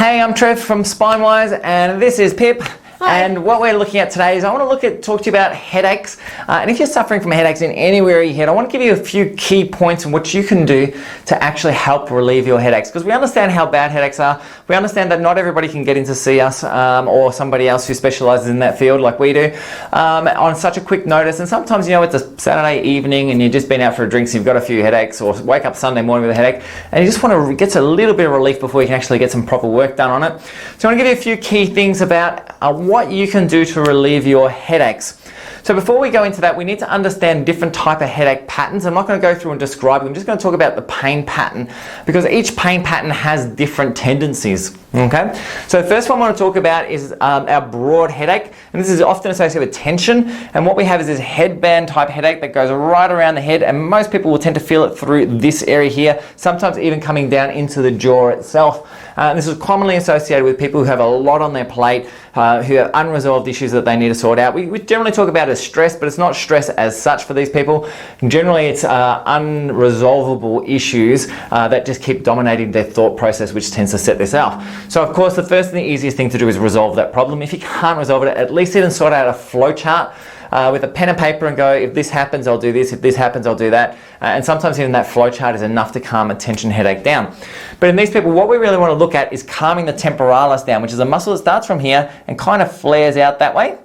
Hey, I'm Trev from SpineWise, and this is Pip. Hi. And what we're looking at today is I want to talk to you about headaches. And if you're suffering from headaches in anywhere of your head, I want to give you a few key points on what you can do to actually help relieve your headaches. Because we understand how bad headaches are. We understand that not everybody can get in to see us or somebody else who specializes in that field like we do on such a quick notice. And sometimes, you know, it's a Saturday evening and you've just been out for a drink, so you've got a few headaches, or wake up Sunday morning with a headache, and you just want to get a little bit of relief before you can actually get some proper work done on it. So I want to give you a few key things about what you can do to relieve your headaches. So before we go into that, we need to understand different type of headache patterns. I'm not going to go through and describe them. I'm just going to talk about the pain pattern, because each pain pattern has different tendencies. Okay, so the first one I want to talk about is our broad headache, and this is often associated with tension. And what we have is this headband type headache that goes right around the head, and most people will tend to feel it through this area here, sometimes even coming down into the jaw itself. This is commonly associated with people who have a lot on their plate, who have unresolved issues that they need to sort out. We generally talk about it as stress, but it's not stress as such for these people. Generally, it's unresolvable issues that just keep dominating their thought process, which tends to set this off. So of course, the first and the easiest thing to do is resolve that problem. If you can't resolve it, at least even sort out a flow chart with a pen and paper and go, if this happens, I'll do this. If this happens, I'll do that. And sometimes even that flow chart is enough to calm a tension headache down. But in these people, what we really want to look at is calming the temporalis down, which is a muscle that starts from here and kind of flares out that way.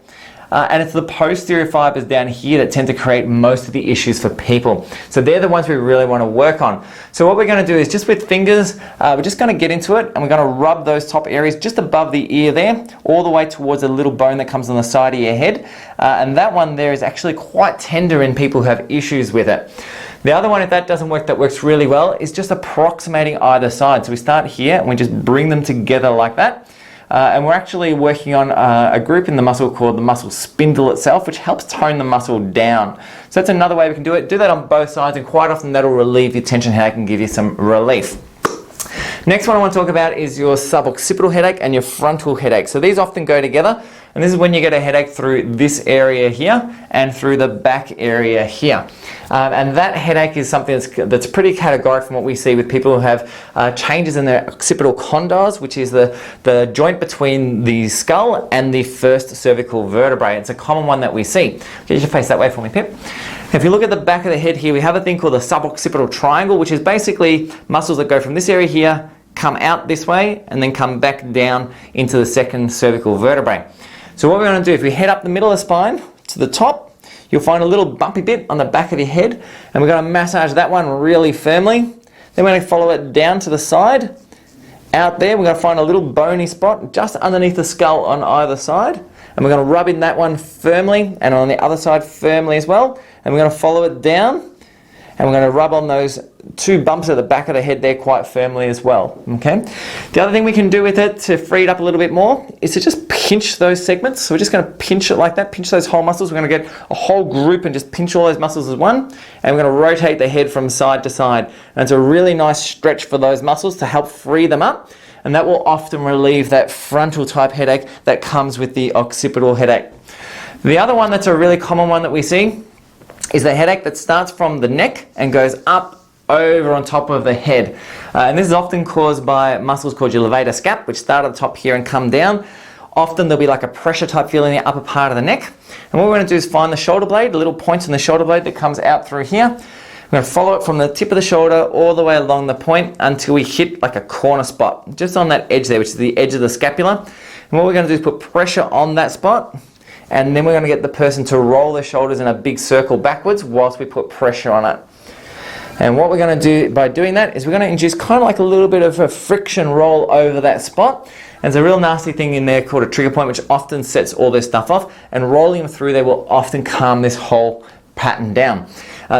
And it's the posterior fibers down here that tend to create most of the issues for people. So they're the ones we really want to work on. So what we're going to do is just with fingers, we're just going to get into it, and we're going to rub those top areas just above the ear there, all the way towards a little bone that comes on the side of your head. And that one there is actually quite tender in people who have issues with it. The other one, if that doesn't work, that works really well, is just approximating either side. So we start here and we just bring them together like that. And we're actually working on a group in the muscle called the muscle spindle itself, which helps tone the muscle down. So that's another way we can do it. Do that on both sides, and quite often that'll relieve your tension headache and give you some relief. Next one I want to talk about is your suboccipital headache and your frontal headache. So these often go together, and this is when you get a headache through this area here and through the back area here. And that headache is something that's pretty categoric from what we see with people who have changes in their occipital condyles, which is the joint between the skull and the first cervical vertebrae. It's a common one that we see. Get your face that way for me, Pip. If you look at the back of the head here, we have a thing called the suboccipital triangle, which is basically muscles that go from this area here, come out this way, and then come back down into the second cervical vertebrae. So what we're going to do, if we head up the middle of the spine to the top, you'll find a little bumpy bit on the back of your head, and we're going to massage that one really firmly. Then we're going to follow it down to the side. Out there, we're going to find a little bony spot just underneath the skull on either side, and we're going to rub in that one firmly, and on the other side firmly as well. And we're going to follow it down, and we're going to rub on those two bumps at the back of the head there quite firmly as well. Okay. The other thing we can do with it to free it up a little bit more is to just pinch those segments. So we're just going to pinch it like that, pinch those whole muscles. We're going to get a whole group and just pinch all those muscles as one, and we're going to rotate the head from side to side. And it's a really nice stretch for those muscles to help free them up, and that will often relieve that frontal type headache that comes with the occipital headache. The other one that's a really common one that we see is the headache that starts from the neck and goes up over on top of the head. And this is often caused by muscles called your levator scap, which start at the top here and come down. Often there'll be like a pressure type feeling in the upper part of the neck. And what we're going to do is find the shoulder blade, the little points in the shoulder blade that comes out through here. We're going to follow it from the tip of the shoulder all the way along the point until we hit like a corner spot, just on that edge there, which is the edge of the scapula. And what we're going to do is put pressure on that spot, and then we're going to get the person to roll their shoulders in a big circle backwards whilst we put pressure on it. And what we're going to do by doing that is we're going to induce kind of like a little bit of a friction roll over that spot. And there's a real nasty thing in there called a trigger point, which often sets all this stuff off, and rolling them through there will often calm this whole pattern down.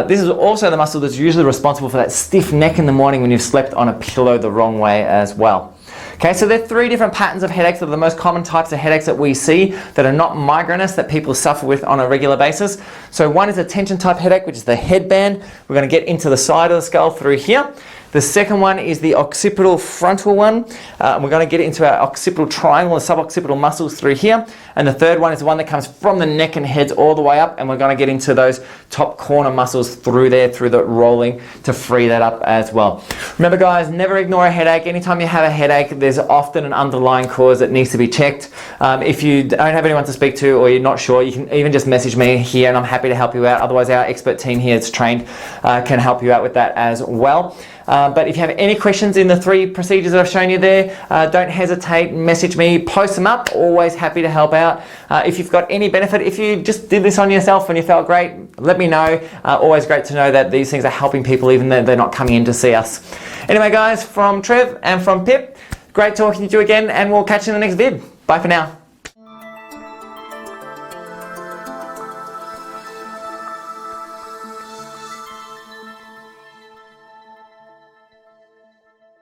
This is also the muscle that's usually responsible for that stiff neck in the morning when you've slept on a pillow the wrong way as well. Okay, so there are three different patterns of headaches that are the most common types of headaches that we see that are not migrainous, that people suffer with on a regular basis. So one is a tension type headache, which is the headband. We're going to get into the side of the skull through here. The second one is the occipital frontal one. And we're going to get into our occipital triangle and suboccipital muscles through here. And the third one is the one that comes from the neck and head all the way up, and we're going to get into those top corner muscles through there, through the rolling, to free that up as well. Remember guys, never ignore a headache. Anytime you have a headache, there's often an underlying cause that needs to be checked. If you don't have anyone to speak to or you're not sure, you can even just message me here and I'm happy to help you out. Otherwise, our expert team here that's trained can help you out with that as well. But if you have any questions in the 3 procedures that I've shown you there, don't hesitate, message me, post them up. Always happy to help out. If you've got any benefit, if you just did this on yourself and you felt great, let me know. Always great to know that these things are helping people even though they're not coming in to see us. Anyway guys, from Trev and from Pip, great talking to you again, and we'll catch you in the next vid. Bye for now.